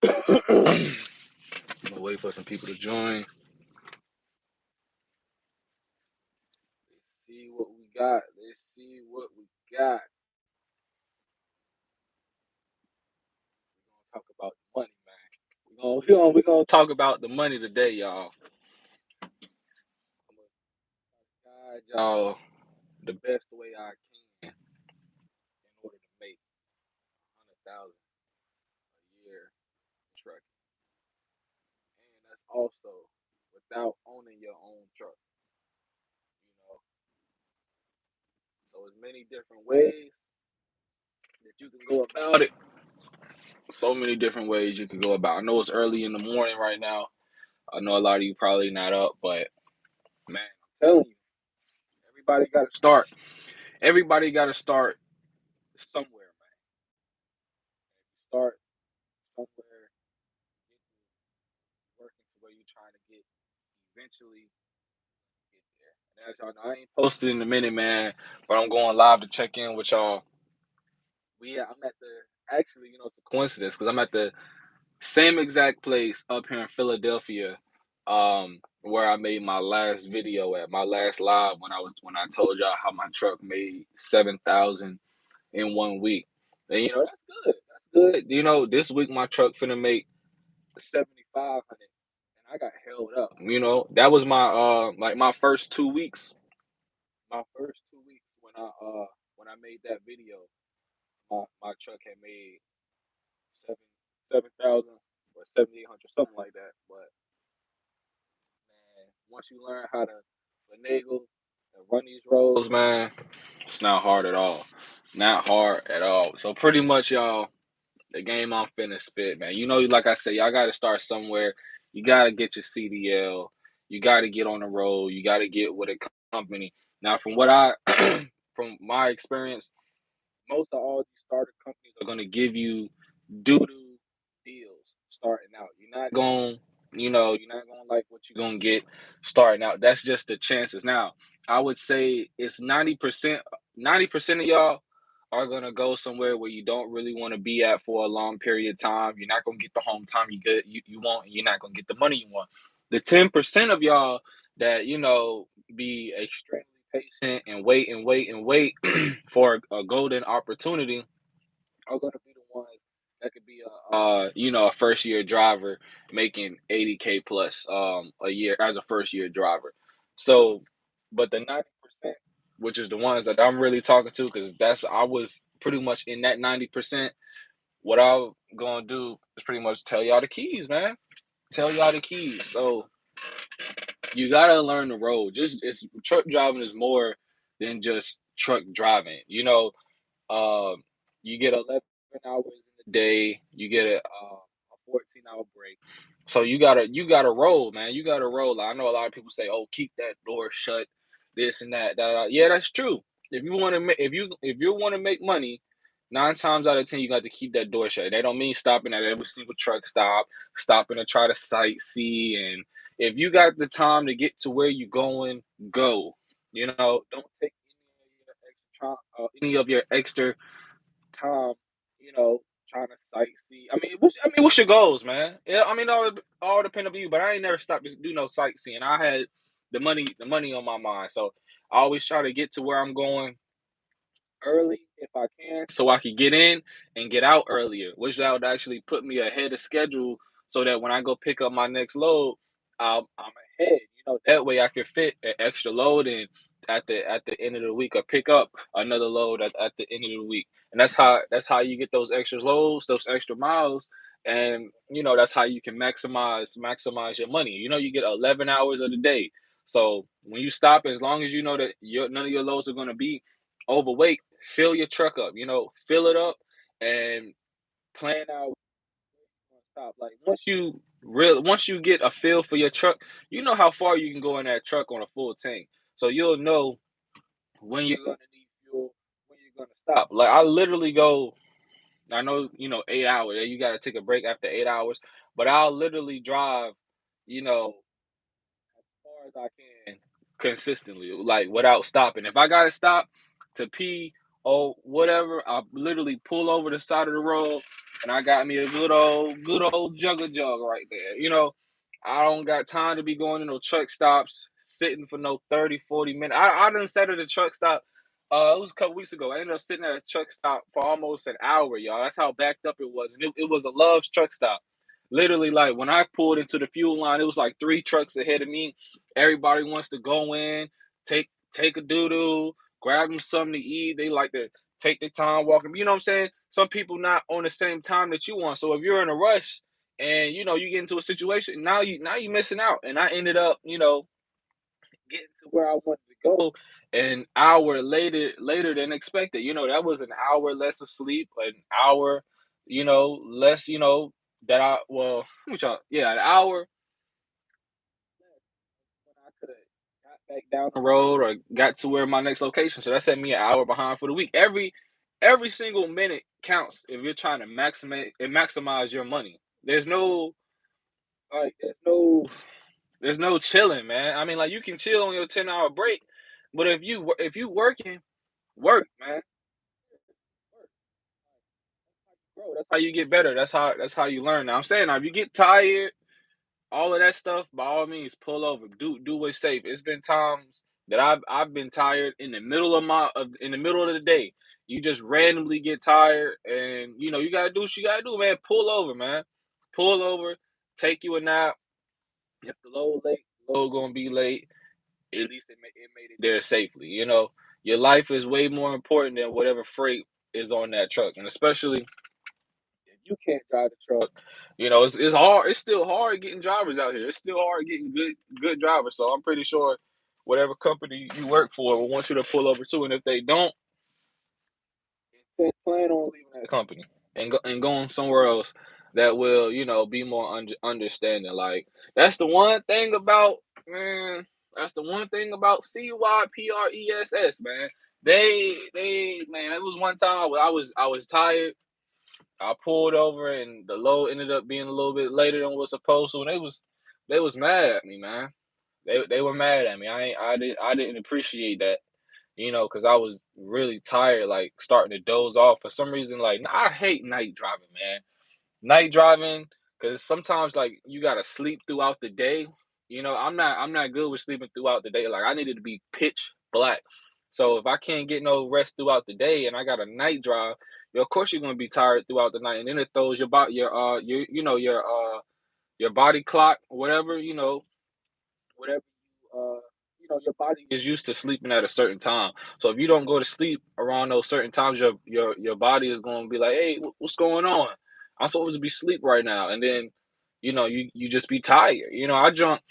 I'm gonna wait for some people to join. Let's see what we got. Let's see what we got. Talk about the money, man. We gonna talk about the money today, y'all. I'm gonna guide y'all the best way I can in order to make 100,000 a year trucking, and that's also without owning your own truck. You know, so there's many different ways that you can go about it. So many different ways you can go about. I know it's early in the morning right now. I know a lot of you probably not up, but man, I'm telling you, everybody got to start. Everybody got to start somewhere, man. Start somewhere, working to where you're trying to get eventually get there. And as y'all know, I ain't posted in a minute, man, but I'm going live to check in with y'all. I'm at the actually, it's a coincidence because I'm at the same exact place up here in Philadelphia, where I made my last video at my last live when I told y'all how my truck made 7,000 in 1 week. And that's good. That's good. This week my truck finna make 7,500, and I got held up. That was my like my first 2 weeks. My first 2 weeks when I made that video, my truck had made seven 7,000 or 7,800, something like that. But man, once you learn how to finagle and run these roads, man, it's not hard at all. Not hard at all. So pretty much, y'all, the game I'm finna spit, man. Like I said, y'all got to start somewhere. You got to get your CDL. You got to get on the road. You got to get with a company. Now, from my experience, most of all these starter companies are gonna give you doo-doo deals starting out. You're not gonna like what you're gonna get starting out. That's just the chances. Now, I would say it's 90%, 90% of y'all are gonna go somewhere where you don't really want to be at for a long period of time. You're not gonna get the home time you want, and you're not gonna get the money you want. The 10% of y'all that be extremely patient and wait and wait and wait for a golden opportunity are going to be the ones that could be a first year driver making 80K plus a year as a first year driver. So, but the 90%, which is the ones that I'm really talking to, because I was pretty much in that 90%. What I'm gonna do is pretty much tell y'all the keys, man. Tell y'all the keys. So you gotta learn the road. Truck driving is more than just truck driving. You get 11 hours in the day. You get a 14-hour break. So you gotta roll, man. You gotta roll. I know a lot of people say, "Oh, keep that door shut," this and that. Yeah, that's true. If you want to make if you want to make money, 9 times out of 10, you got to keep that door shut. They don't mean stopping at every single truck stop, stopping to try to sightsee. And if you got the time to get to where you're going, go. Don't take any of your extra time, trying to sightsee. What's your goals, man? Yeah, all depend on you. But I ain't never stopped to do no sightseeing. I had the money on my mind, so I always try to get to where I'm going early if I can, so I could get in and get out earlier, which that would actually put me ahead of schedule, so that when I go pick up my next load, I'm ahead. That way I can fit an extra load in at the end of the week, or pick up another load at the end of the week. And that's how you get those extra loads, those extra miles, and that's how you can maximize your money. You get 11 hours of the day. So when you stop, as long as you know that none of your loads are going to be overweight, fill your truck up, fill it up, and plan out stop. Like once you get a feel for your truck, you know how far you can go in that truck on a full tank. So you'll know when you're gonna need fuel, when you're gonna stop. Like I literally go, I know, 8 hours. You gotta take a break after 8 hours, but I'll literally drive, as far as I can consistently, like without stopping. If I gotta stop to pee or whatever, I literally pull over the side of the road, and I got me a good old jugger jug right there. I don't got time to be going to no truck stops, sitting for no 30, 40 minutes. I done sat at a truck stop. It was a couple weeks ago. I ended up sitting at a truck stop for almost an hour, y'all. That's how backed up it was. And it was a Love's truck stop. Literally, like when I pulled into the fuel line, it was like three trucks ahead of me. Everybody wants to go in, take a doo-doo, grab them something to eat. They like to take their time walking. You know what I'm saying? Some people not on the same time that you want. So if you're in a rush and you get into a situation, now you missing out. And I ended up, getting to where I wanted to go an hour later than expected. That was an hour less of sleep, an hour, less, that I well, which yeah, an hour when I could have got back down the road or got to where my next location. So that set me an hour behind for the week. Every single minute counts if you're trying to maximize your money. Like there's no chilling, man. I mean, like you can chill on your 10-hour break, but if you working, work, man. Work, bro. That's how you get better. That's how you learn. Now I'm saying now if you get tired, all of that stuff, by all means, pull over. Do what's safe. It's been times that I've been tired in the middle of the day. You just randomly get tired, and you gotta do what you gotta do, man. Pull over, man. Pull over. Take you a nap. If the load late, the load gonna be late. At least it made it there safely. Your life is way more important than whatever freight is on that truck, and especially if you can't drive the truck, it's hard. It's still hard getting drivers out here. It's still hard getting good drivers. So I'm pretty sure whatever company you work for will want you to pull over too. And if they don't, plan on leaving that company and going somewhere else that will be more understanding. Like that's the one thing about man. That's the one thing about CYPRESS, man. They man. It was one time I was tired. I pulled over and the load ended up being a little bit later than was supposed to, and they was mad at me, man. They were mad at me. I didn't appreciate that, because I was really tired, like starting to doze off for some reason. Like I hate night driving, man. Night driving, because sometimes like you gotta sleep throughout the day. I'm not good with sleeping throughout the day. Like I needed to be pitch black. So if I can't get no rest throughout the day and I got a night drive, of course you're gonna be tired throughout the night, and then it throws your body clock, whatever your body is used to sleeping at a certain time. So if you don't go to sleep around those certain times, your body is going to be like, hey, what's going on? I'm supposed to be asleep right now, and then you just be tired. I've drunk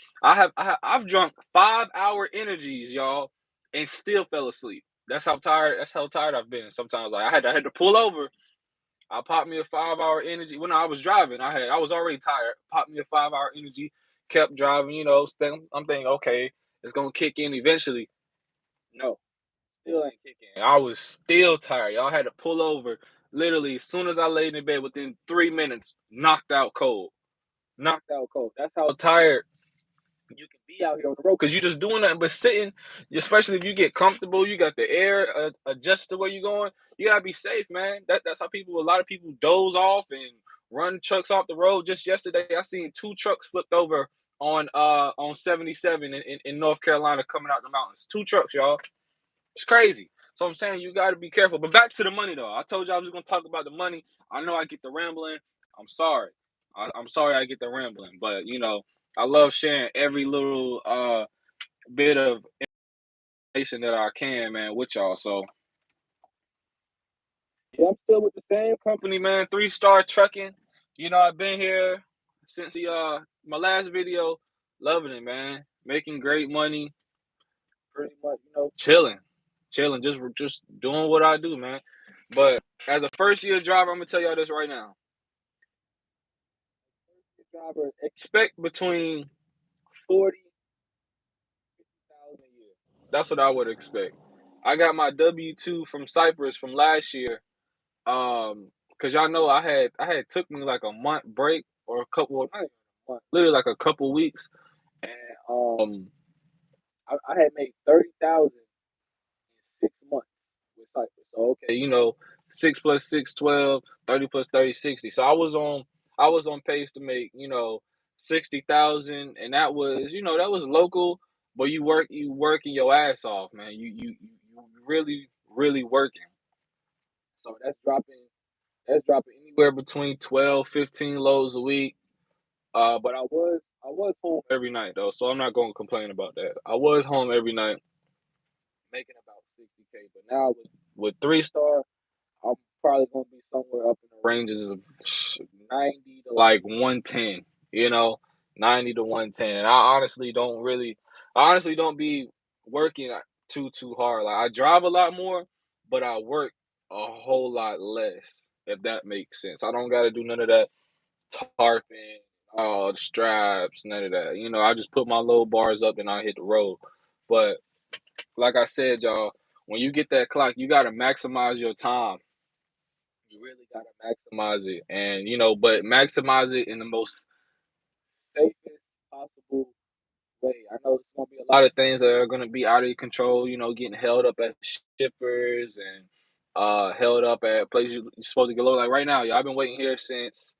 5-hour energies, y'all, and still fell asleep. That's how tired I've been. Sometimes like I had to pull over. I popped me a 5-hour energy. When I was driving, I was already tired. Popped me a 5-hour energy, kept driving, I'm thinking, okay, it's gonna kick in eventually. No, still ain't kicking. I was still tired. Y'all had to pull over. Literally, as soon as I laid in bed, within 3 minutes, knocked out cold. Knocked out cold. That's how tired you can be out here on the road because you're just doing nothing but sitting. Especially if you get comfortable, you got the air adjust to where you're going. You gotta be safe, man. That's how a lot of people doze off and run trucks off the road. Just yesterday, I seen two trucks flipped over on 77 in North Carolina coming out the mountains. Two trucks, y'all. It's crazy. So I'm saying you got to be careful. But back to the money, though. I told you I was going to talk about the money. I know I get the rambling. I'm sorry. I'm sorry I get the rambling. But, I love sharing every little bit of information that I can, man, with y'all. So, yeah, I'm still with the same company, man. 3 Star Trucking. I've been here since the my last video. Loving it, man. Making great money. Pretty much, chilling, just doing what I do, man. But as a first year driver, I'm gonna tell y'all this right now. Driver expect between 40,000 a year. That's what I would expect. I got my W-2 from Cyprus from last year. Cause y'all know I had took me like a month break or a couple of not even a month, literally like a couple weeks, and I had made 30,000 in 6 months with Cyprus. So okay, 6 plus 6, 12, 30 plus 30, 60. So I was on pace to make, 60,000, and that was, that was local, but you working your ass off, man. You really, really working. So that's dropping anywhere between 12, 15 loads a week. But I was home every night though, so I'm not gonna complain about that. I was home every night making about 60K. But now with 3 star, I'm probably gonna be somewhere up in the ranges of 90 to like 110, you know, 90 to 110. And I honestly don't be working too hard. Like I drive a lot more, but I work a whole lot less, if that makes sense. I don't gotta do none of that tarping, the straps, none of that. I just put my low bars up and I hit the road. But like I said, y'all, when you get that clock, you gotta maximize your time. You really gotta maximize it, and but maximize it in the most safest possible way. I know it's gonna be a lot of things that are gonna be out of your control. Getting held up at shippers and held up at places you're supposed to get low. Like right now, y'all, I've been waiting here since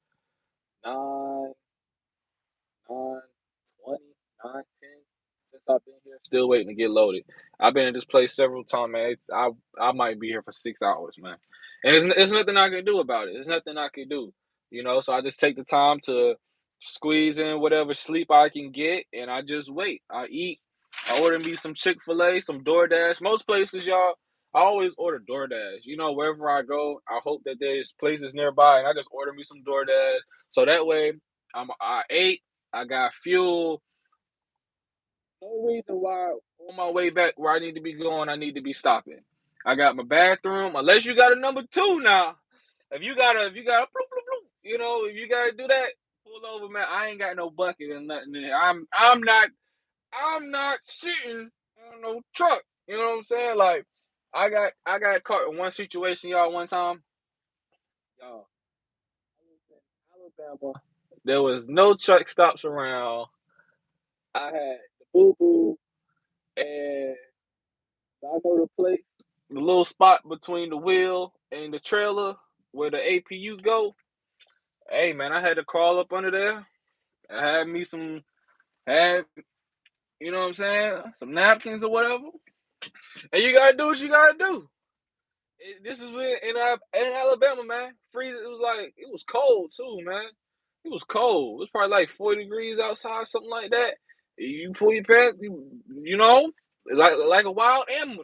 9, 9:20, 9:10 since I've been here, still waiting to get loaded. I've been at this place several times, man. I might be here for 6 hours, man. And it's nothing I can do about it. There's nothing I can do, So I just take the time to squeeze in whatever sleep I can get, and I just wait. I eat. I order me some Chick-fil-A, some DoorDash. Most places, y'all, I always order DoorDash. Wherever I go, I hope that there's places nearby, and I just order me some DoorDash. So that way, I ate, I got fuel. No reason why on my way back where I need to be going, I need to be stopping. I got my bathroom, unless you got a number two now. If you got a bloop, bloop, bloop, if you gotta do that, pull over, man. I ain't got no bucket or nothing in there. I'm not sitting on no truck. You know what I'm saying? Like, I got caught in one situation, y'all, one time. Y'all, I was in Alabama. There was no truck stops around. I had the boo boo, and I know the place, the little spot between the wheel and the trailer where the APU go. Hey man, I had to crawl up under there. I had me had what I'm saying, some napkins or whatever. And you gotta do what you gotta do. This is in Alabama, man. Freezing. It was cold too, man. It was cold. It was probably like 40 degrees outside, something like that. You pull your pants, like a wild animal,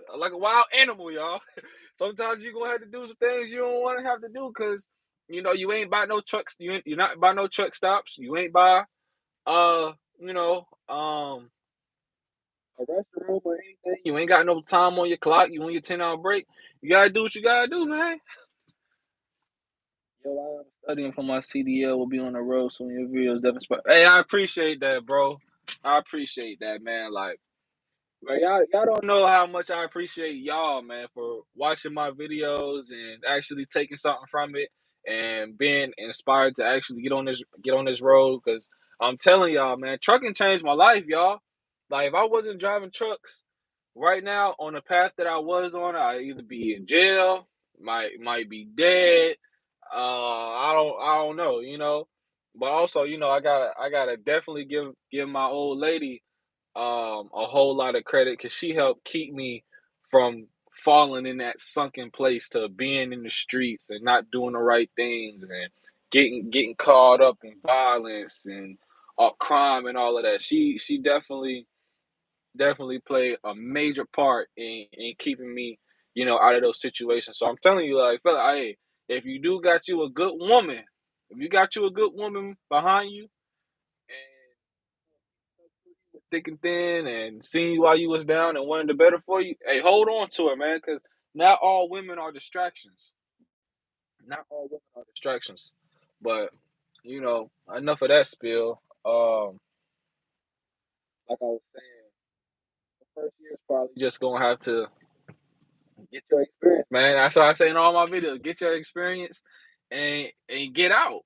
y'all. Sometimes you're gonna have to do some things you don't want to have to do because you ain't by no trucks. You're not by no truck stops. You ain't by uh you know a restroom or anything. You ain't got no time on your clock. You on your 10-hour break. You gotta do what you gotta do, man. Yo, I am studying for my CDL. Will be on the road soon. Your videos definitely. Hey, I appreciate that, bro. I appreciate that, man. Like, y'all don't know how much I appreciate y'all, man, for watching my videos and actually taking something from it and being inspired to actually get on this road. Because I'm telling y'all, man, trucking changed my life, y'all. Like if I wasn't driving trucks right now on the path that I was on, I'd either be in jail, might be dead. I don't know, But also, I gotta definitely give my old lady a whole lot of credit because she helped keep me from falling in that sunken place to being in the streets and not doing the right things and getting caught up in violence and crime and all of that. She definitely played a major part in keeping me, out of those situations. So I'm telling you, like, fella, hey, if you do got you a good woman, if you got you a good woman behind you and thick and thin and seen you while you was down and wanted the better for you, hey, hold on to her, man, because not all women are distractions. Not all women are distractions. But, enough of that spill. Like I was saying, the first year is probably just gonna have to get your experience, man. That's what I say in all my videos. Get your experience and get out.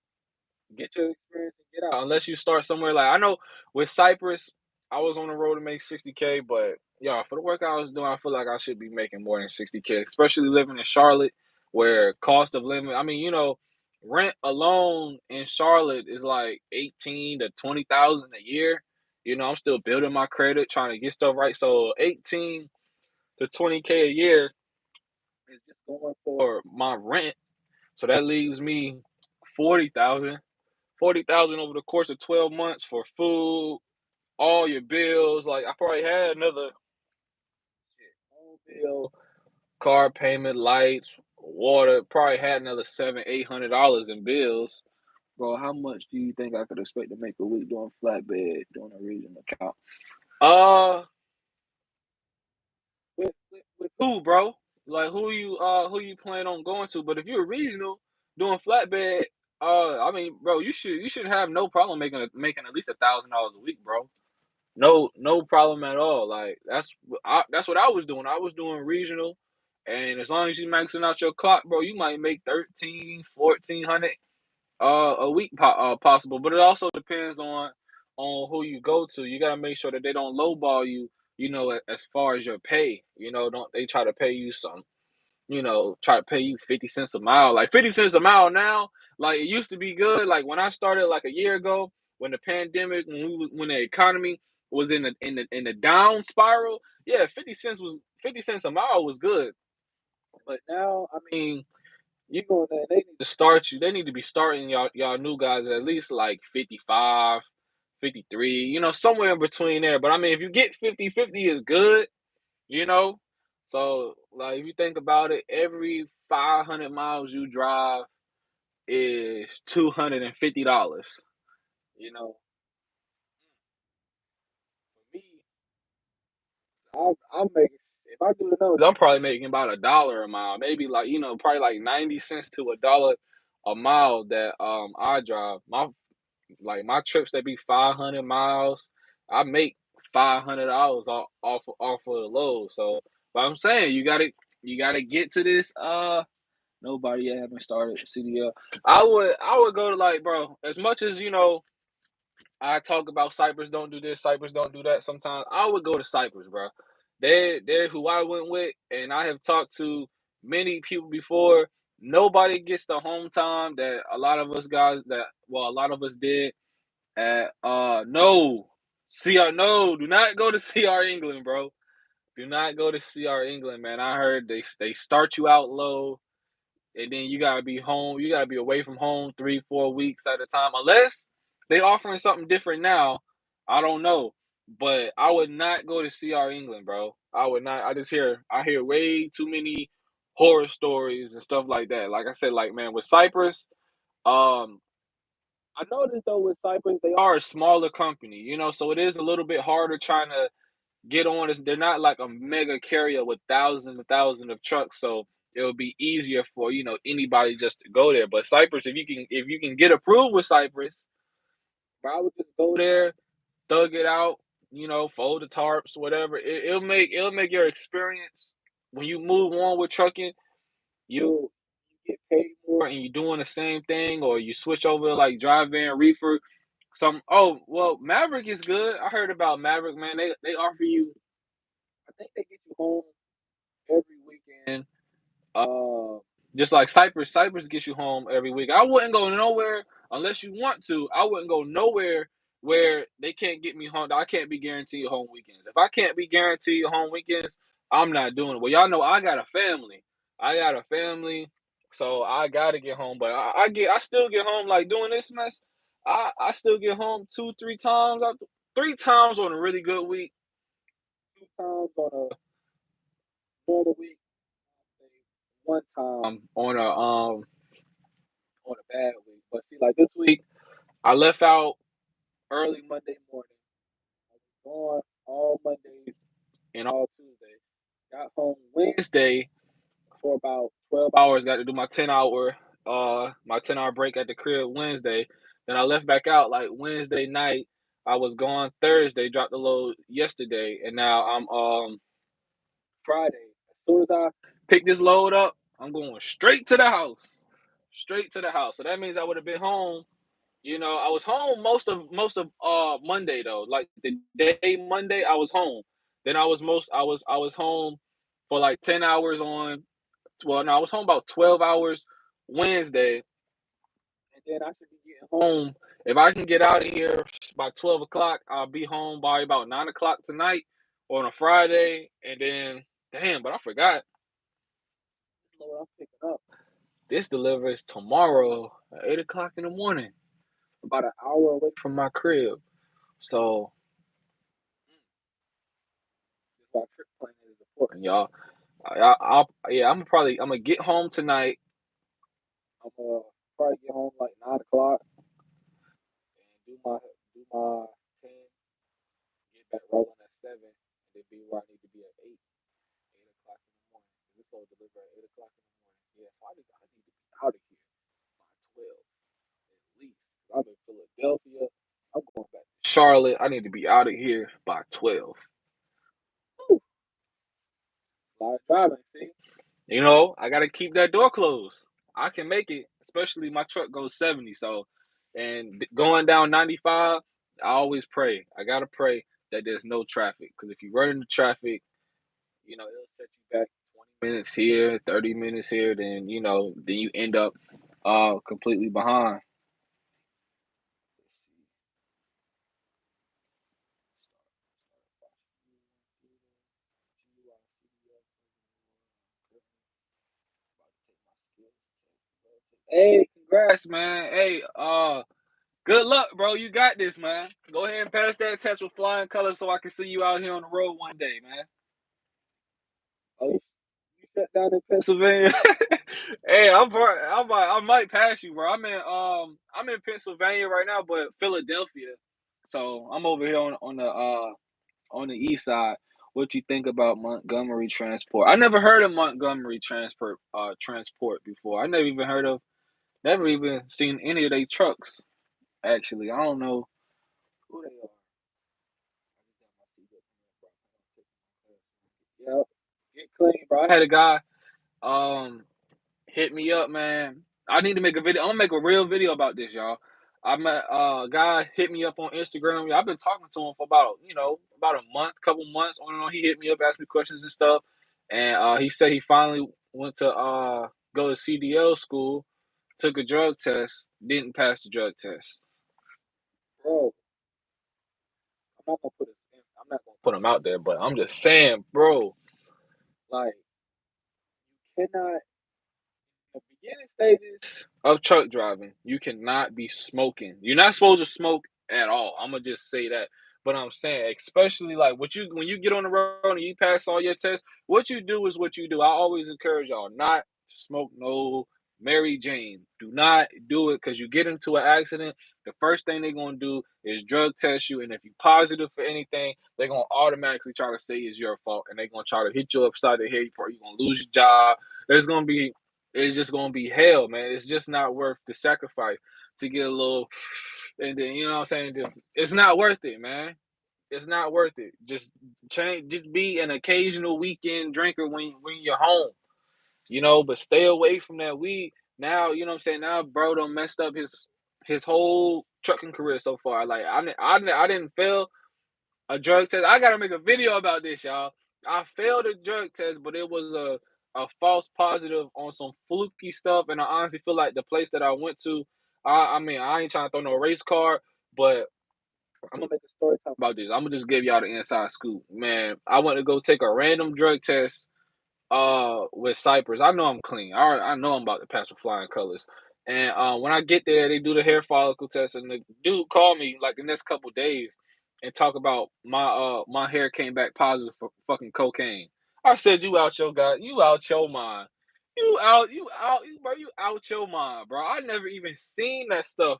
Get your experience and get out. Unless you start somewhere like I know with Cypress, I was on the road to make 60K, but yeah, for the work I was doing, I feel like I should be making more than 60K, especially living in Charlotte where cost of living, I mean, rent alone in Charlotte is like 18 to 20,000 a year. I'm still building my credit, trying to get stuff right. So 18 to 20K a year is just going for my rent. So that leaves me 40,000. 40,000 over the course of 12 months for food, all your bills. Like I probably had another phone bill, car payment, lights, water, probably had another $700-800 in bills. Bro, how much do you think I could expect to make a week doing flatbed, doing a regional account? Uh, with who, bro? Like who you plan on going to? But if you're regional doing flatbed, I mean, bro, you should have no problem making at least $1,000 a week, bro. No problem at all. Like that's what I was doing. I was doing regional, and as long as you maxing out your clock, bro, you might make 13, 1400 a week possible. But it also depends on who you go to. You gotta make sure that they don't lowball you. As far as your pay, don't they try to pay you some try to pay you 50 cents a mile. Like 50 cents a mile now, like it used to be good. Like when I started like a year ago, when the pandemic, when the economy was in the down spiral, yeah, 50 cents a mile was good. But now, I mean, they need to start you. They need to be starting y'all new guys at least like 55, 53, somewhere in between there. But I mean, if you get 50-50 is good, you know? So, like, if you think about it, every 500 miles you drive is $250. You know, for me, I'm making, if I do the numbers, I'm probably making about $1 a mile, maybe like, probably like 90 cents to $1 a mile that I drive. My trips that be 500 miles, I make $500 off of the load. So, but I'm saying you gotta get to this nobody yet haven't started CDL. I would go to like, bro, as much as I talk about Cyprus don't do this, Cyprus don't do that sometimes. I would go to Cyprus, bro. They're who I went with, and I have talked to many people before. Nobody gets the home time that a lot of us guys a lot of us did at no. CR no, do not go to CR England, bro. Do not go to CR England, man. I heard they start you out low, and then you gotta be home. You gotta be away from home 3-4 weeks at a time, unless they offering something different now. I don't know, but I would not go to CR England, bro. I would not. I hear way too many horror stories and stuff like that. Like I said, like man, with Cyprus, um, I noticed though with Cyprus they are a smaller company, so it is a little bit harder trying to get on this. They're not like a mega carrier with thousands and thousands of trucks, so it'll be easier for anybody just to go there. But Cyprus, if you can get approved with Cyprus, I would just go there, thug it out, fold the tarps, whatever. It'll make your experience when you move on with trucking. You get paid more, and you're doing the same thing, or you switch over to like drive van reefer. Maverick is good. I heard about Maverick, man. They offer you. I think they get you home every weekend. Uh, just like Cyprus gets you home every week. I wouldn't go nowhere unless you want to. I wouldn't go nowhere where they can't get me home. I can't be guaranteed home weekends. If I can't be guaranteed home weekends, I'm not doing it. Well, y'all know I got a family. So I gotta get home. But I still get home like doing this mess. I still get home 2-3 times, 3 times on a really good week, 2 times on a normal week, one time on a bad week. But see, like this week, I left out early Monday morning. I was gone all Monday and all Tuesday. Got home Wednesday for about 12 hours. Got to do my 10-hour break at the crib Wednesday. Then I left back out like Wednesday night. I was gone Thursday, dropped the load yesterday, and now I'm Friday. As soon as I pick this load up, I'm going straight to the house. Straight to the house. So that means I would have been home. I was home most of Monday though. Like the day Monday, I was home. Then I was home for like 10 hours on well, no, I was home about 12 hours Wednesday, and then I should be getting home. If I can get out of here by 12 o'clock, I'll be home by about 9 o'clock tonight on a Friday. And then, damn, but I forgot. You know what I'm picking up? This delivers tomorrow at 8 o'clock in the morning, about an hour away from my crib. So, my trip planning is important, y'all. Yeah, I'm gonna get home tonight. I'm gonna probably get home like 9 o'clock and do my 10, get back rolling at 7, and then be where I need to be at 8 o'clock in the morning. This will deliver at 8 o'clock in the morning. Yeah, so I need to be out of here by 12 at least. I'm in Philadelphia. I'm going back to Charlotte. I need to be out of here by 12. Whew, a lot of driving, see? I gotta keep that door closed. I can make it, especially my truck goes 70. So, and going down 95, I always pray. I gotta pray that there's no traffic, because if you run into traffic, it'll set you back 20 minutes here, 30 minutes here. Then you end up completely behind. Hey, congrats, man. Hey, good luck, bro. You got this, man. Go ahead and pass that test with flying colors so I can see you out here on the road one day, man. Oh, you shut down in Pennsylvania? Hey, I might pass you, bro. I'm in Pennsylvania right now, but Philadelphia. So I'm over here on the east side. What you think about Montgomery Transport? I never heard of Montgomery Transport before. Never even seen any of their trucks. Actually, I don't know who they are. Yeah, get clean, bro. I had a guy um hit me up, man. I need to make a video. I'm gonna make a real video about this, y'all. I met a guy hit me up on Instagram. Yeah, I've been talking to him for about a month, couple months on and on. He hit me up, asked me questions and stuff, and he said he finally went to go to CDL school, took a drug test, didn't pass the drug test. Bro, I'm not gonna put him out there, but I'm just saying, bro, like you cannot the beginning stages of truck driving, you cannot be smoking. You're not supposed to smoke at all. I'm gonna just say that. But I'm saying, especially like when you get on the road and you pass all your tests, what you do is what you do. I always encourage y'all not to smoke no Mary Jane. Do not do it, because you get into an accident. The first thing they're gonna do is drug test you, and if you're positive for anything, they're gonna automatically try to say it's your fault, and they're gonna try to hit you upside the head. You're gonna lose your job. There's gonna be it's just gonna be hell, man. It's just not worth the sacrifice to get a little, and then you know what I'm saying. Just it's not worth it, man. It's not worth it. Just change. Just be an occasional weekend drinker when you're home, But stay away from that weed. Now you know what I'm saying. Now, bro, done messed up his whole trucking career so far. Like I didn't fail a drug test. I gotta make a video about this, y'all. I failed a drug test, but it was a false positive on some fluky stuff, and I honestly feel like the place that I went to. I mean, I ain't trying to throw no race card, but I'm gonna make a story time about this. I'm gonna just give y'all the inside scoop, man. I went to go take a random drug test with Cypress. I know I'm clean. I know I'm about to pass with flying colors. And when I get there, they do the hair follicle test, and the dude called me like the next couple days and talk about my hair came back positive for fucking cocaine. I said, you out your mind. Bro, you out your mind, bro. I never even seen that stuff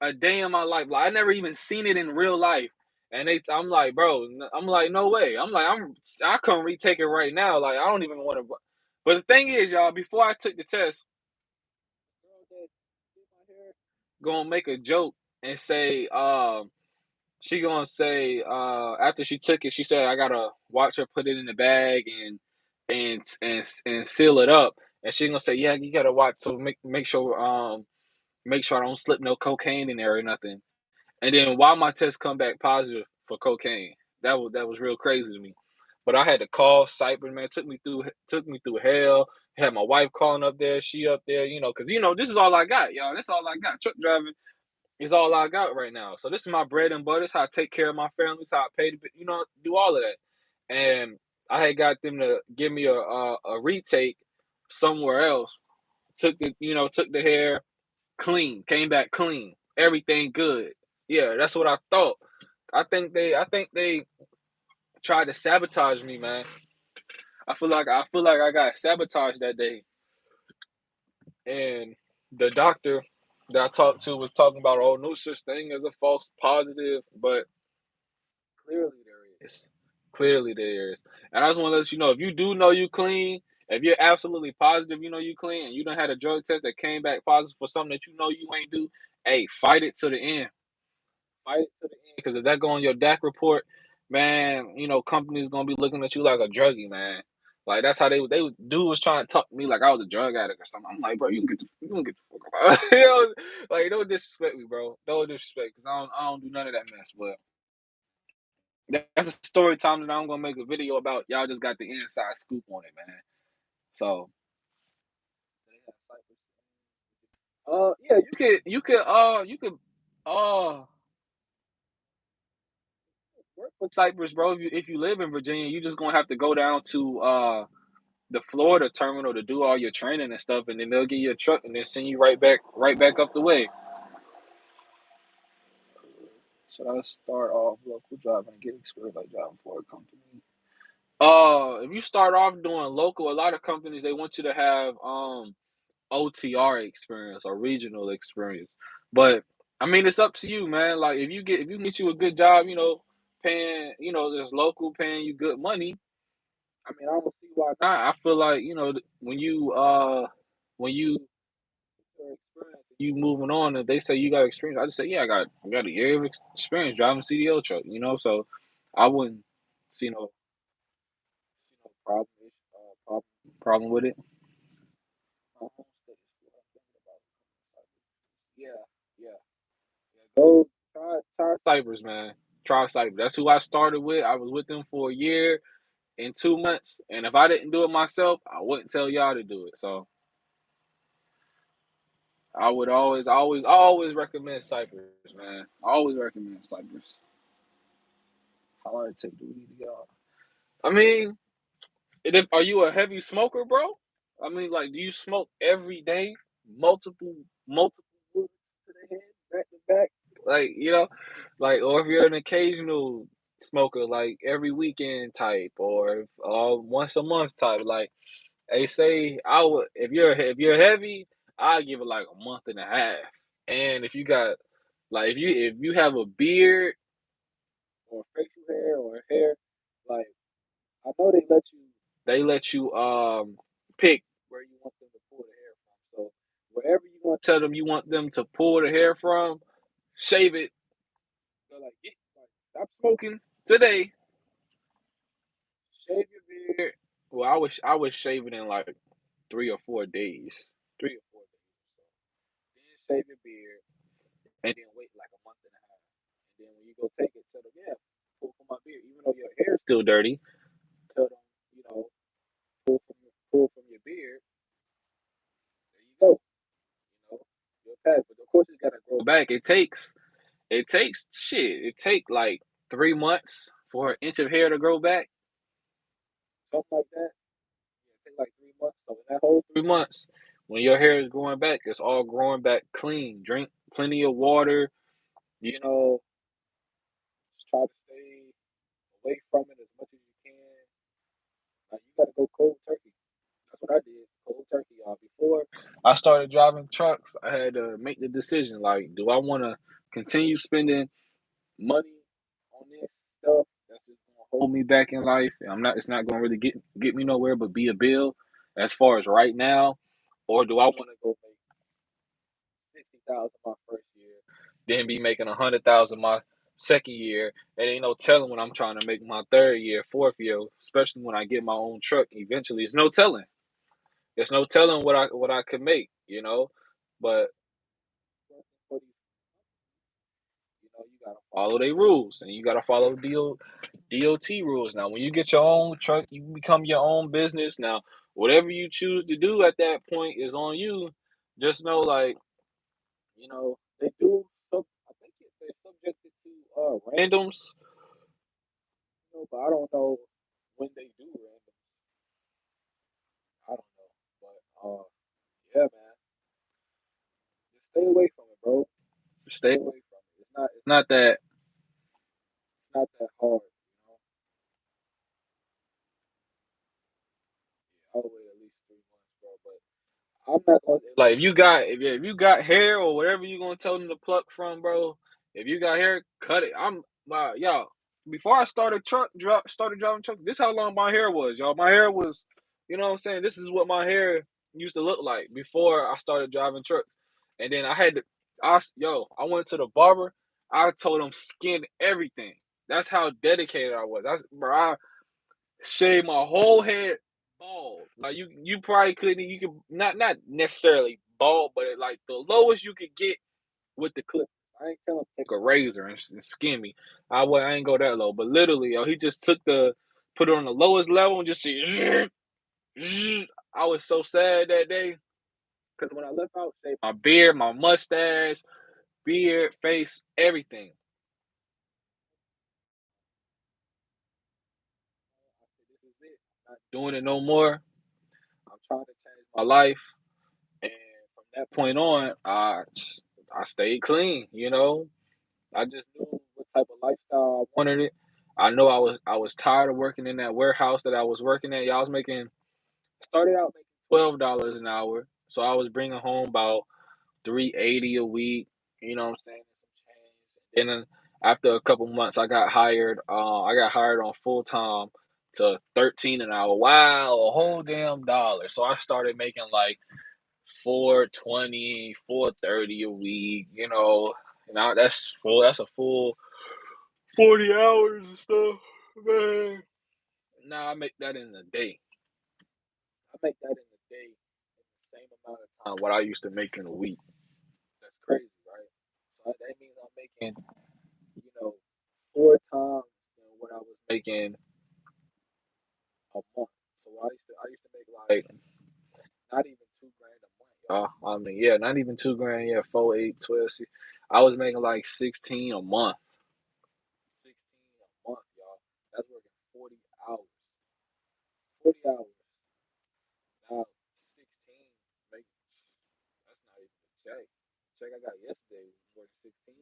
a day in my life. Like I never even seen it in real life. And I'm like, bro, I'm like, no way. I couldn't retake it right now. Like I don't even want to. But the thing is, y'all, before I took the test, gonna make a joke and say, she gonna say, after she took it, she said, I gotta watch her put it in the bag and seal it up. And she gonna say, yeah, you gotta watch so make sure I don't slip no cocaine in there or nothing. And then why my test come back positive for cocaine? That was real crazy to me. But I had to call Cypress, man. Took me through hell. Had my wife calling up there, she up there, because this is all I got, y'all. That's all I got. Truck driving is all I got right now. So this is my bread and butter. It's how I take care of my family. It's how I pay do all of that. And I had got them to give me a retake somewhere else. Took the hair clean, came back clean, everything good. Yeah, that's what I thought. I think they tried to sabotage me, man. I feel like I got sabotaged that day, and the doctor that I talked to was talking about, oh, no such thing as a false positive, but clearly there is. Clearly there is. And I just want to let you know, if you do know you clean, if you're absolutely positive you know you clean, and you don't had a drug test that came back positive for something that you know you ain't do, hey, fight it to the end. Fight it to the end, because if that go on your DAC report, man, companies gonna be looking at you like a druggie, man. Like that's how they dude was trying to talk to me like I was a drug addict or something. I'm like, bro, you can get the fuck out. Like don't disrespect me, bro. Don't disrespect, because I don't do none of that mess. But that's a story time that I'm gonna make a video about. Y'all just got the inside scoop on it, man. So yeah, you could work for Cypress, bro. If you live in Virginia, you just gonna have to go down to the Florida terminal to do all your training and stuff, and then they'll get you a truck and then send you right back up the way. Should I start off local driving and get experience like driving for a company? If you start off doing local, a lot of companies they want you to have OTR experience or regional experience. But I mean, it's up to you, man. Like if you can get you a good job, paying, this local paying you good money. I mean, I don't see why not. I feel like when you experience, you moving on, and they say you got experience, I just say yeah, I got a year of experience driving CDL truck. So I wouldn't see no problem with it. My home state is what I'm thinking about. Yeah, yeah. Go try Cypress, man. Try Cypress. That's who I started with. I was with them for a year and 2 months, and if I didn't do it myself, I wouldn't tell y'all to do it. So I would always recommend Cypress, man. I always recommend Cypress. How long it take? Do we need to get off? I mean, are you a heavy smoker, bro? I mean, like, do you smoke every day, multiple bullets to the head, back to back? Like, like, or if you're an occasional smoker, like every weekend type, or once a month type, like they say, I would if you're heavy, I'll give it like a month and a half. And if you got like if you have a beard or facial hair or hair, like I know they let you pick where you want them to pull the hair from. So wherever you want tell them you want them to pull the hair from, shave it. They're like, stop smoking today. Shave your beard. Well, I would shave it in like 3 or 4 days. 3 or 4 days. Then shave your beard and then wait like a month and a half. And then when you go take it, tell them, yeah, pull from my beard. Even though your hair's still dirty, tell them, pull from your beard. There you go. You'll pass. But of course, it's gotta grow back. It takes shit. It take like 3 months for an inch of hair to grow back, something like that. Yeah, it take like 3 months. So in that whole 3 months, when your hair is growing back, it's all growing back clean. Drink plenty of water. You know, just try to stay away from it as much as you can. Like you gotta go cold turkey. That's what I did. Cold turkey, y'all. Before I started driving trucks, I had to make the decision like, do I want to continue spending money on this stuff that's just gonna hold me back in life? And it's not gonna really get me nowhere but be a bill as far as right now, or do I want to go make 60,000 my first year, then be making 100,000 my second year? It ain't no telling when I'm trying to make my third year, fourth year, especially when I get my own truck eventually. It's no telling. There's no telling what I could make. But you gotta follow their rules, and you gotta follow DOT rules. Now, when you get your own truck, you become your own business. Now, whatever you choose to do at that point is on you. Just know, like, they do. I think they're subjected to randoms, but I don't know when they do random. I don't know, but yeah, man, just stay away from it, bro. Stay away from it. It's not that hard. I'll wait at least 3 months, bro. But I'm not gonna like if you got hair or whatever you gonna tell them to pluck from, bro. If you got hair, cut it. I'm wow, y'all. Before I started driving truck. This how long my hair was, y'all. My hair was, what I'm saying. This is what my hair used to look like before I started driving trucks. And then I went to the barber. I told him skin everything. That's how dedicated I was. I shave my whole head bald. Like you probably couldn't. You could not necessarily bald, but like the lowest you could get with the clip. I ain't telling him to take a razor and skin me. I ain't go that low, but literally, yo, he just put it on the lowest level and just see. I was so sad that day because when I left out, shaved my beard, my mustache, beard, face, everything. This is it. I'm not doing it no more. I'm trying to change my life. And from that point on, I stayed clean. I just knew what type of lifestyle I wanted it. I know I was tired of working in that warehouse that I was working at. Y'all was making started out making $12 an hour, so I was bringing home about 380 a week. You know what I'm saying? Some change. And then after a couple months, I got hired. I got hired on full time to 13 an hour. Wow, a whole damn dollar. So I started making like 420, 430 a week, and that's a full 40 hours and stuff, man. Now I make that in a day. I make that in a day in the same amount of time what I used to make in a week. That's crazy, right? So that means I'm making, you know, 4 times what I was making a month. So I used to make like not even 2 grand a month, y'all. I mean, yeah, not even 2 grand. Yeah, 4, 8, 12. See, I was making like 16 a month. 16 a month, y'all. That's working 40 hours. 40 hours. Now 16 make that's not even a check. Check I got yesterday was more than 16.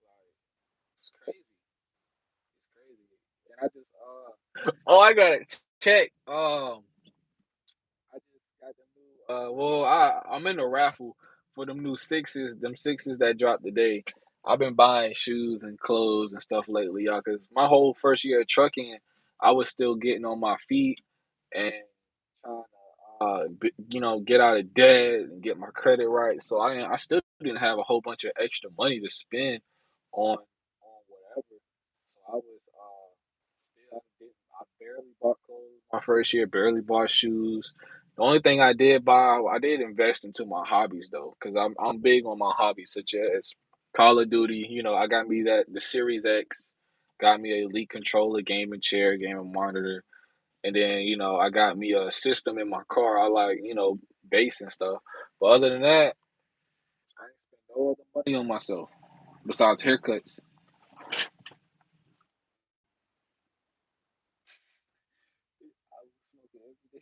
Like it's crazy. It's crazy. And I just oh I got it. Check. I just got the new well I'm in the raffle for them sixes that dropped today. I've been buying shoes and clothes and stuff lately, y'all, because my whole first year of trucking, I was still getting on my feet and trying to get out of debt and get my credit right. So I still didn't have a whole bunch of extra money to spend on whatever. So I was still I barely bought clothes my first year, barely bought shoes. The only thing I did invest into my hobbies though, because I'm big on my hobbies such as Call of Duty. I got me the Series X, got me a Elite controller, gaming chair, gaming monitor, and then I got me a system in my car. I like bass and stuff, but other than that, I ain't spend no other money on myself besides haircuts. I was smoking every day.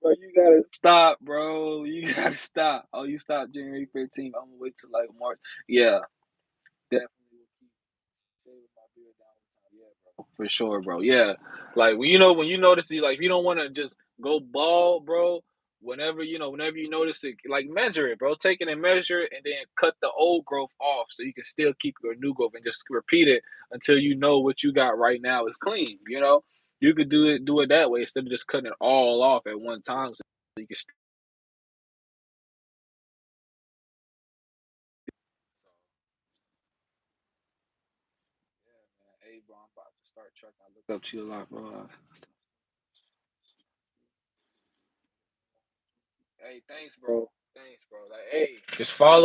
Bro, you gotta stop, bro. You gotta stop. Oh, you stopped January 15th. I'm gonna wait till like March. Yeah, definitely will keep shaving my beard down with time. Yeah, bro. For sure, bro. Yeah. Like when you notice you like if you don't wanna just go bald, bro, whenever you notice it, like measure it, bro. Take it and measure it and then cut the old growth off so you can still keep your new growth and just repeat it until you know what you got right now is clean. You could do it that way instead of just cutting it all off at one time so you can yeah, man. Hey, bro, I'm about to start trucking. I look up to you a lot, bro. Hey, thanks, bro. Thanks, bro. Like, hey, just try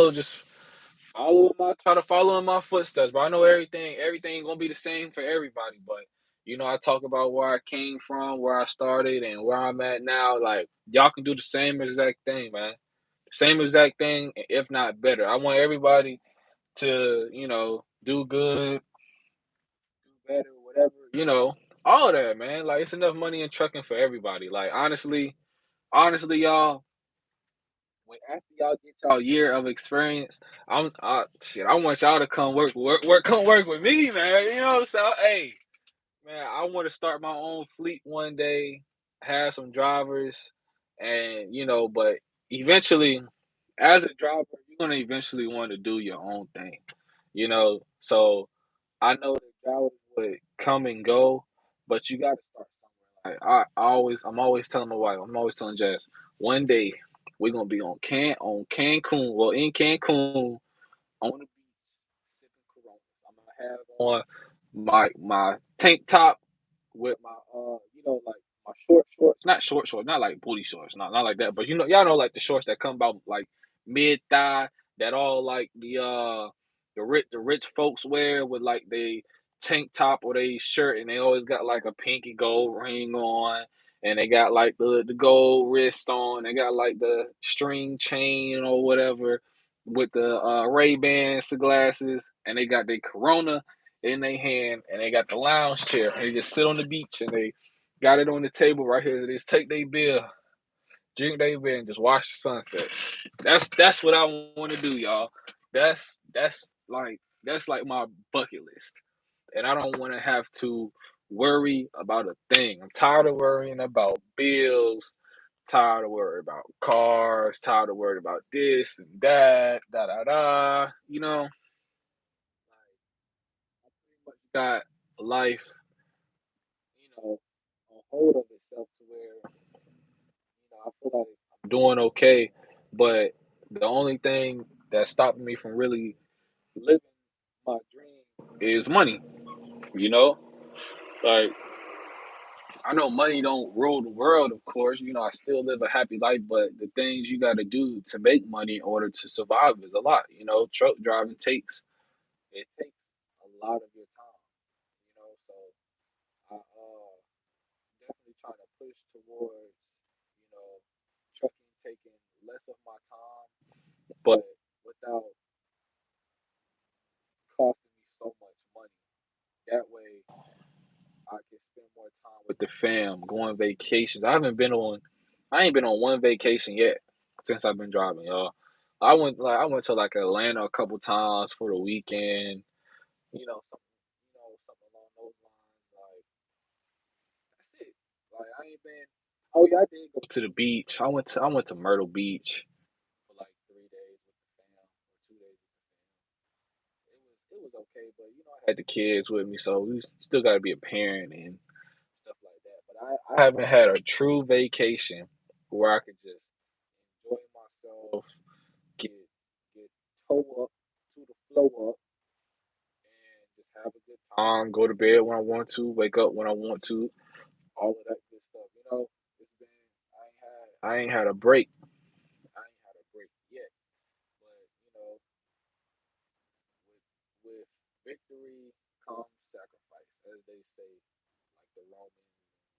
to follow in my footsteps, bro. I know everything gonna be the same for everybody, but I talk about where I came from, where I started, and where I'm at now. Like, y'all can do the same exact thing, man. Same exact thing, if not better. I want everybody to, do good, do better, whatever, all of that, man. Like, it's enough money in trucking for everybody. Like, honestly, y'all, when after y'all get y'all year of experience, I want y'all to come come work with me, man. You know what I'm saying? Hey, man, I want to start my own fleet one day, have some drivers, and but eventually, as a driver, you're gonna eventually want to do your own thing, So I know that drivers would come and go, but you got to start somewhere. Like I'm always telling my wife, I'm always telling Jazz, one day we're gonna be on Cancun, well in Cancun on the beach sipping Coronas. I'm gonna have on my tank top with my like my short shorts, not short shorts, not like booty shorts, not like that, but y'all know like the shorts that come about like mid thigh, that all like the rich folks wear with like they tank top or they shirt, and they always got like a pinky gold ring on, and they got like the gold wrist on, they got like the string chain or whatever with the Ray Bans, the glasses, and they got their Corona in their hand, and they got the lounge chair, and they just sit on the beach, and they got it on the table right here. They just take their beer, drink their beer, and just watch the sunset. That's what I want to do, y'all. That's like my bucket list, and I don't want to have to worry about a thing. I'm tired of worrying about bills. Tired of worrying about cars. Tired of worrying about this and that. Da da da. Pretty much got life, on hold of itself to where I feel like I'm doing okay, but the only thing that's stopping me from really living my dream is money. You know, like I know money don't rule the world, of course. I still live a happy life, but the things you got to do to make money in order to survive is a lot. Truck driving takes a lot of your time. So I definitely trying to push towards you know trucking taking less of my time, but without costing me so much money. That way, I can spend more time with the fam, go on vacations. I ain't been on one vacation yet since I've been driving, y'all. I went to like Atlanta a couple times for the weekend. Something along those lines. Like that's it. Like I ain't been. Oh yeah, I did go to the beach. I went to Myrtle Beach for like 3 days with the fam, or 2 days with the fam. It was okay, but I had the kids with me, so we still got to be a parent and stuff like that. But I haven't had a true vacation where I could just enjoy myself, get toe up to the flow up, and just have a good time. Go to bed when I want to, wake up when I want to, all of that good stuff. It's been I ain't had a break. I ain't had a break yet. But with victory comes sacrifice, as they say, like the Romans,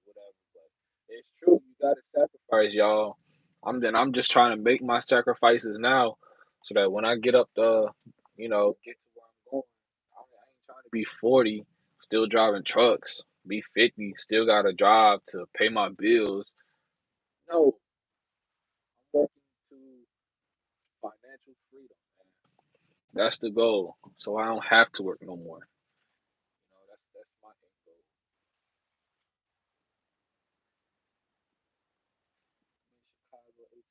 whatever. But it's true, you gotta sacrifice, y'all. I'm just trying to make my sacrifices now, so that when I get up the, get to where I'm going, I ain't trying to be 40, still driving trucks. Be 50, still gotta drive to pay my bills. No, I'm working to financial freedom, man. That's the goal. So I don't have to work no more. That's my end goal. Chicago 18.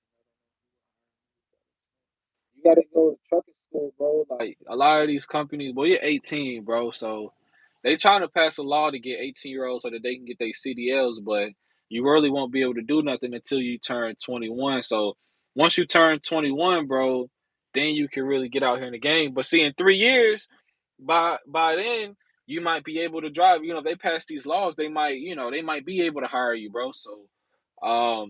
You gotta go to trucking school, bro. Like a lot of these companies, well, you're 18, bro. So they trying to pass a law to get 18-year-olds so that they can get their CDLs, but you really won't be able to do nothing until you turn 21. So once you turn 21, bro, then you can really get out here in the game. But see, in 3 years, by then, you might be able to drive. If they pass these laws, they might be able to hire you, bro. So I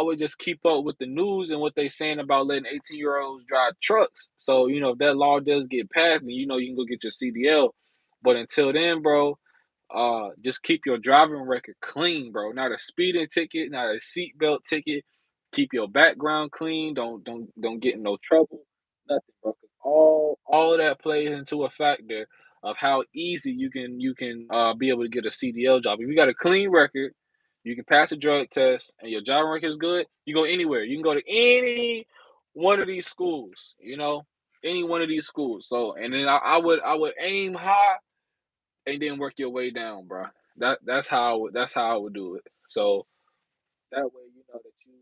would just keep up with the news and what they saying about letting 18-year-olds drive trucks. So, if that law does get passed, then you can go get your CDL. But until then, bro, just keep your driving record clean, bro. Not a speeding ticket, not a seatbelt ticket. Keep your background clean. Don't get in no trouble. Nothing, bro. 'Cause all of that plays into a factor of how easy you can be able to get a CDL job. If you got a clean record, you can pass a drug test, and your driving record is good. You go anywhere. You can go to any one of these schools. Any one of these schools. So, and then I would aim high and then work your way down, bro. That's how I would do it. So that way, you know that you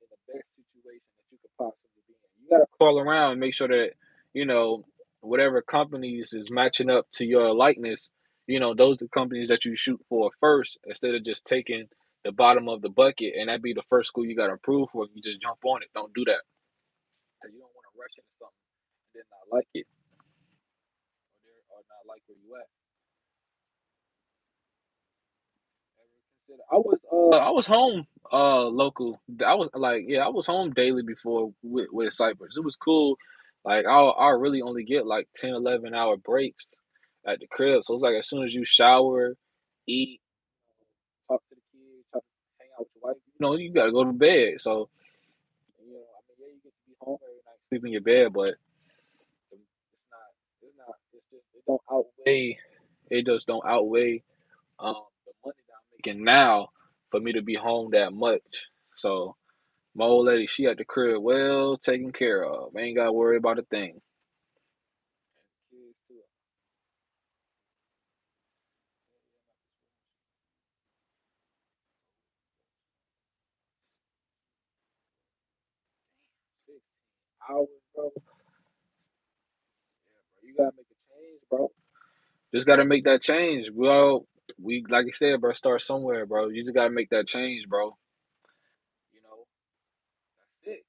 in the best situation that you could possibly be in. You gotta call around and make sure that you know whatever companies is matching up to your likeness. Those are the companies that you shoot for first instead of just taking the bottom of the bucket and that be the first school you got to approve for. You just jump on it. Don't do that because you don't want to rush into something and then not like it or not like where you at. I was home local. I was like yeah, I was home daily before with Cypress. It was cool. Like I really only get like 10, 11 hour breaks at the crib. So it's like as soon as you shower, eat, talk to the kids, hang out with your wife, you gotta go to bed. So I mean yeah, you get to be home every night, sleep in your bed, but it just don't outweigh the money that I'm making now for me to be home that much. So my old lady, she at the crib well taken care of. Ain't gotta worry about a thing. Kids too. 16 hours, bro. You gotta make a change, bro. Just gotta make that change. Well, we like I said, bro, start somewhere, bro. You just gotta make that change, bro. You know, that's it.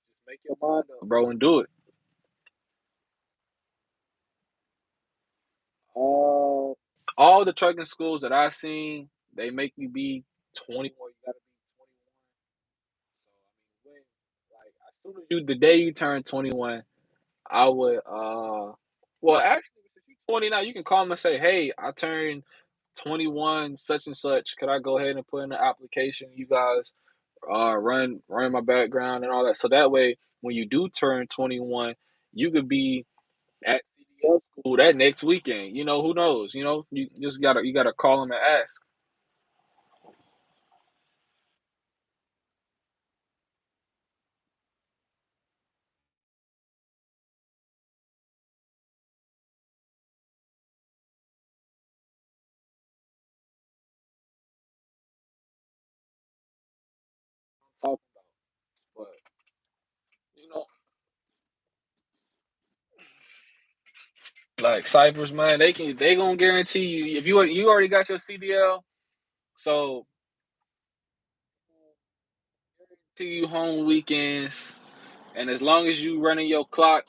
Just make your mind up, bro, and do it. Uh, all the trucking schools that I seen, they make you be 21. You gotta be 21. So I mean, like as soon as the day you turn 21, I would well actually since you 20 now, you can call them and say, hey, I turned 21, such and such. Could I go ahead and put in an application? You guys run my background and all that. So that way when you do turn 21, you could be at CDL school that next weekend. Who knows? You just gotta call them and ask. Talk about, but you know, like Cypress, man, they gonna guarantee you if you already got your CDL, so guarantee you home weekends, and as long as you running your clock,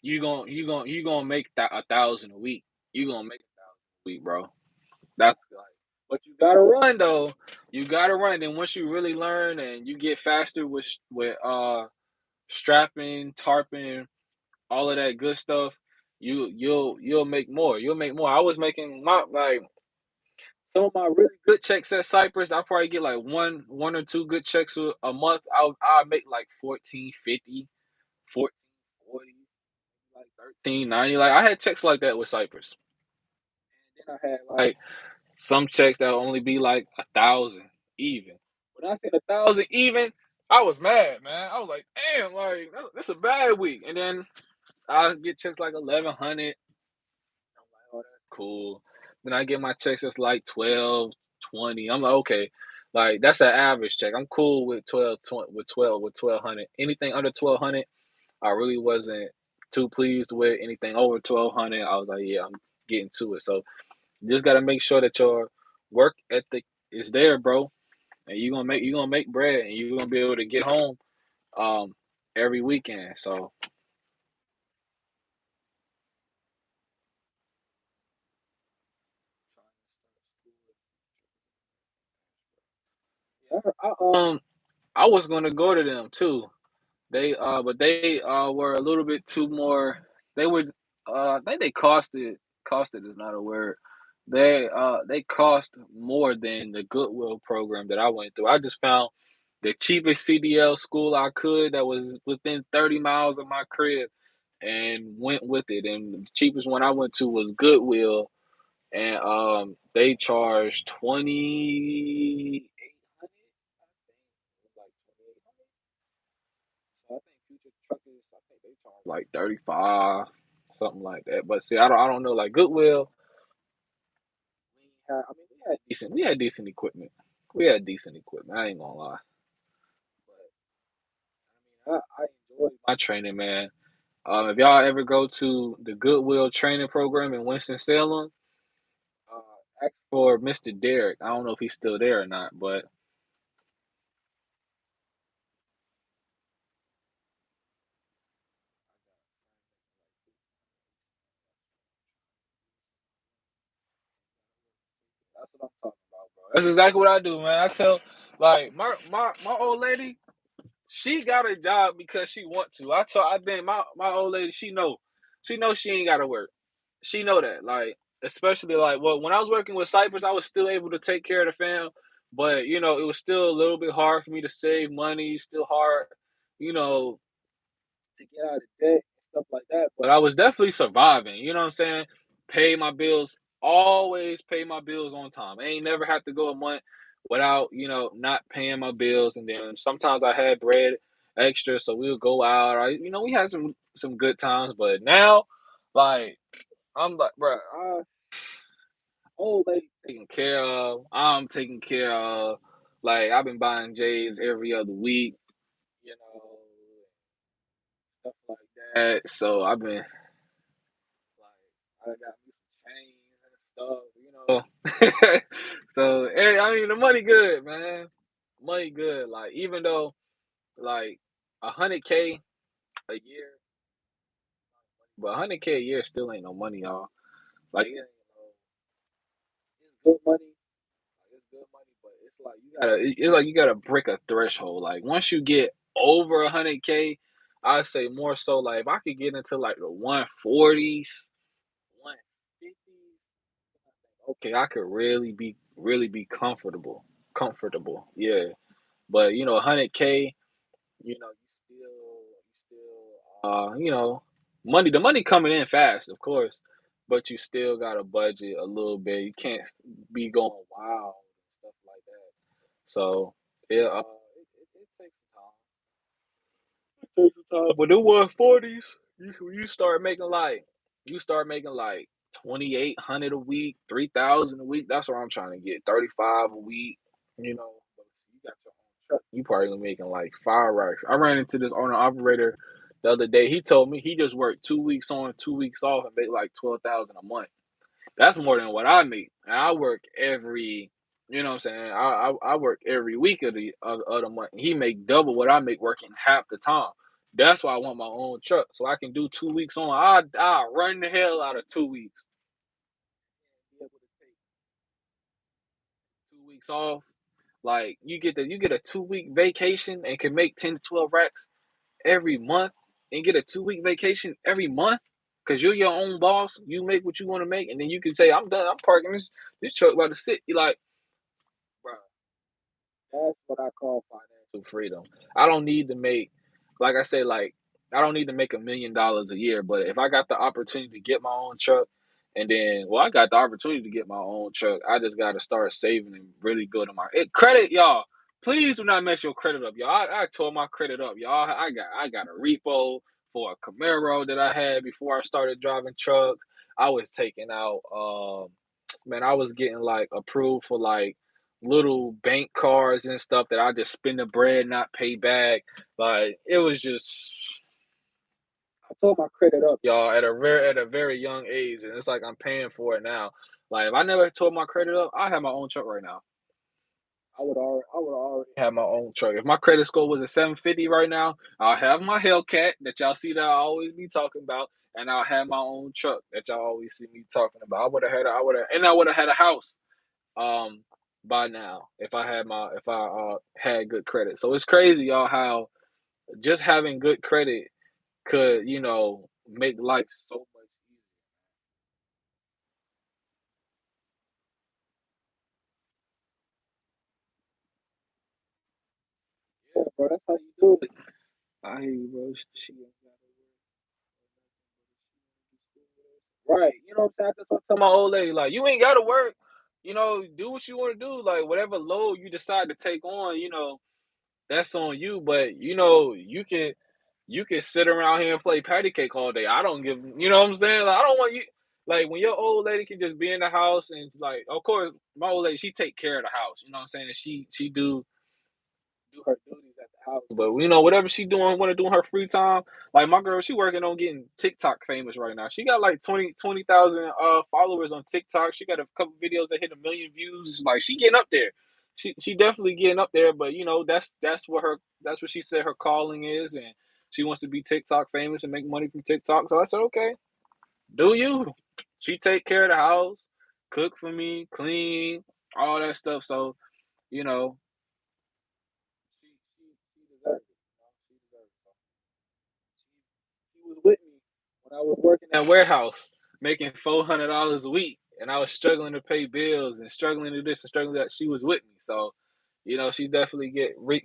you gonna make that 1,000 a week. You gonna make 1,000 a week, bro. That's like, but you gotta run though. You gotta run. And once you really learn and you get faster with strapping, tarping, all of that good stuff, you'll make more. You'll make more. I was making my like some of my really good checks at Cypress. I probably get like one or two good checks a month. I'll make like 1450, 1440, like 1390. Like I had checks like that with Cypress. And then I had like some checks that would only be like 1,000 even. When I said 1,000 even, I was mad, man. I was like, damn, like that's a bad week. And then I get checks like 1,100. I'm like, oh, that's cool. Then I get my checks that's like 12, 20. I'm like, okay, like that's an average check. I'm cool with 12, 20, with 1,200. Anything under 1,200, I really wasn't too pleased with. Anything over 1,200, I was like, yeah, I'm getting to it. So you just gotta make sure that your work ethic is there, bro, and you gonna make bread, and you're gonna be able to get home um every weekend. So yeah, I was gonna go to them too. But they were a little bit too more. They were I think they costed is not a word. they cost more than the Goodwill program that I went through. I just found the cheapest CDL school I could that was within 30 miles of my crib and went with it. And the cheapest one I went to was Goodwill, and they charged 2,800. Like 2,800. So I think future truckers, I think they charge like 35, something like that. But see, I don't know. Like Goodwill, I mean, we had decent equipment. We had decent equipment. I ain't gonna lie. But I enjoy my training, man. If y'all ever go to the Goodwill training program in Winston Salem, ask for Mr. Derek. I don't know if he's still there or not, but that's what I'm talking about, bro. That's exactly what I do, man. I tell like my old lady, she got a job because she want to. I think my old lady, she knows she ain't gotta work. She know that. Like, especially like well, when I was working with Cypress, I was still able to take care of the fam, but it was still a little bit hard for me to save money, still hard, you know, to get out of debt and stuff like that. But I was definitely surviving. You know what I'm saying? Pay my bills, always pay my bills on time. I ain't never have to go a month without not paying my bills. And then sometimes I had bread extra, so we would go out. We had some good times. But now, like I'm like, bro, old lady taken care of. I'm taken care of. Like I've been buying J's every other week. You know, stuff like that. So I've been like, I got me some chains and stuff, So, I mean, the money good, man. Money good. Like, even though, like, 100K a year, but 100K a year still ain't no money, y'all. Like, it's good money. Like, it's good money, but it's like you gotta break a threshold. Like, once you get over 100K, I say more so, like, if I could get into, like, the 140s, 150s, okay, I could really be comfortable. Yeah, but 100K, money. The money coming in fast, of course, but you still got to budget a little bit. You can't be going wild and stuff like that. So it takes time. But the 140s, you start making like 2,800 a week, 3,000 a week. That's what I'm trying to get. 35 a week. But you got your own truck. You probably making like 5 racks. I ran into this owner operator the other day. He told me he just worked 2 weeks on, 2 weeks off, and made like 12,000 a month. That's more than what I make. And I work you know what I'm saying? I work every week of the month. He make double what I make working half the time. That's why I want my own truck so I can do 2 weeks on. I run the hell out of 2 weeks. Be able to take 2 weeks off. Like you get a 2 week vacation and can make 10 to 12 racks every month and get a 2 week vacation every month because you're your own boss. You make what you want to make, and then you can say, "I'm done. I'm parking this truck by the city." You're like, bro, that's what I call financial freedom. I don't need to make, like I say, like I don't need to make $1 million a year. But if I got the opportunity to get my own truck, and then, well, I got the opportunity to get my own truck. I just got to start saving and really building credit, y'all. Please do not mess your credit up, y'all. I tore my credit up, y'all. I got a repo for a Camaro that I had before I started driving trucks. I was taking out, man, I was getting like approved for like little bank cards and stuff that I just spend the bread, not pay back. Like it was just, I tore my credit up, y'all, at a very young age, and it's like I'm paying for it now. Like if I never tore my credit up, I have my own truck right now. I would already have my own truck. If my credit score was a 750 right now, I'll have my Hellcat that y'all see that I always be talking about, and I'll have my own truck that y'all always see me talking about. I would have had a house um by now if I had good credit. So it's crazy, y'all, how just having good credit could make life so much easier. bro. That's how you do it. I hear you, bro. She ain't got to work. Right. You know what I'm saying? That's what I tell my old lady. Like, you ain't gotta work. Do what you want to do. Like, whatever load you decide to take on, that's on you. But you can sit around here and play patty cake all day. I don't give. You know what I'm saying? Like, I don't want you. Like, when your old lady can just be in the house and it's like, of course, my old lady, she take care of the house. You know what I'm saying? And she do her duties at the house. But whatever she doing, want to do in her free time. Like my girl, she working on getting TikTok famous right now. She got like 20,000 followers on TikTok. She got a couple videos that hit 1 million views. Like she getting up there. She definitely getting up there. But that's what she said her calling is, and she wants to be TikTok famous and make money from TikTok. So I said, okay, do you? She take care of the house, cook for me, clean, all that stuff. So you know, she deserves it. She deserves it. She was with me when I was working at warehouse, making $400 a week, and I was struggling to pay bills and struggling to this and struggling to that. She was with me, so she definitely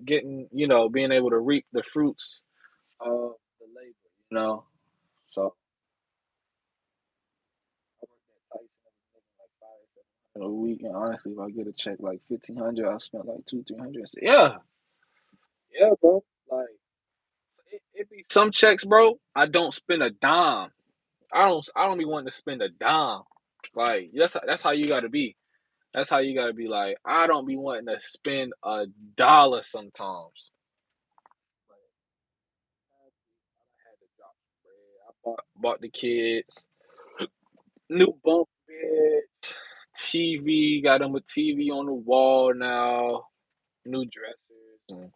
getting being able to reap the fruits of the labor. You know, so I worked at Tyson. I was making like 500, 700 a week, and honestly, if I get a check like 1,500, I spent like 200, 300. Yeah, yeah, bro. Like it be some checks, bro. I don't spend a dime. I don't be wanting to spend a dime. Like that's how you gotta be. That's how you gotta be. Like I don't be wanting to spend a dollar sometimes. Like, I had to drop some bread. I bought the kids new bunk bed, TV. Got them a TV on the wall now. New dressers. And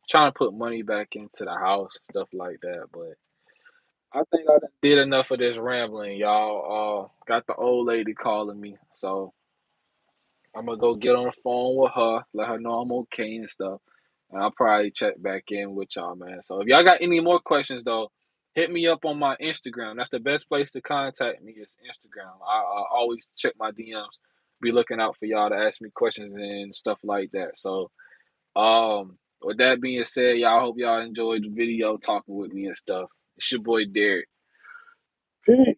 trying to put money back into the house, stuff like that. But I think I done did enough of this rambling, y'all. Got the old lady calling me, so I'm gonna go get on the phone with her, let her know I'm okay and stuff, and I'll probably check back in with y'all, man. So if y'all got any more questions though, hit me up on my Instagram. That's the best place to contact me is Instagram. I always check my DMs, be looking out for y'all to ask me questions and stuff like that. So with that being said, y'all hope y'all enjoyed the video talking with me and stuff. It's your boy Derek. Peace.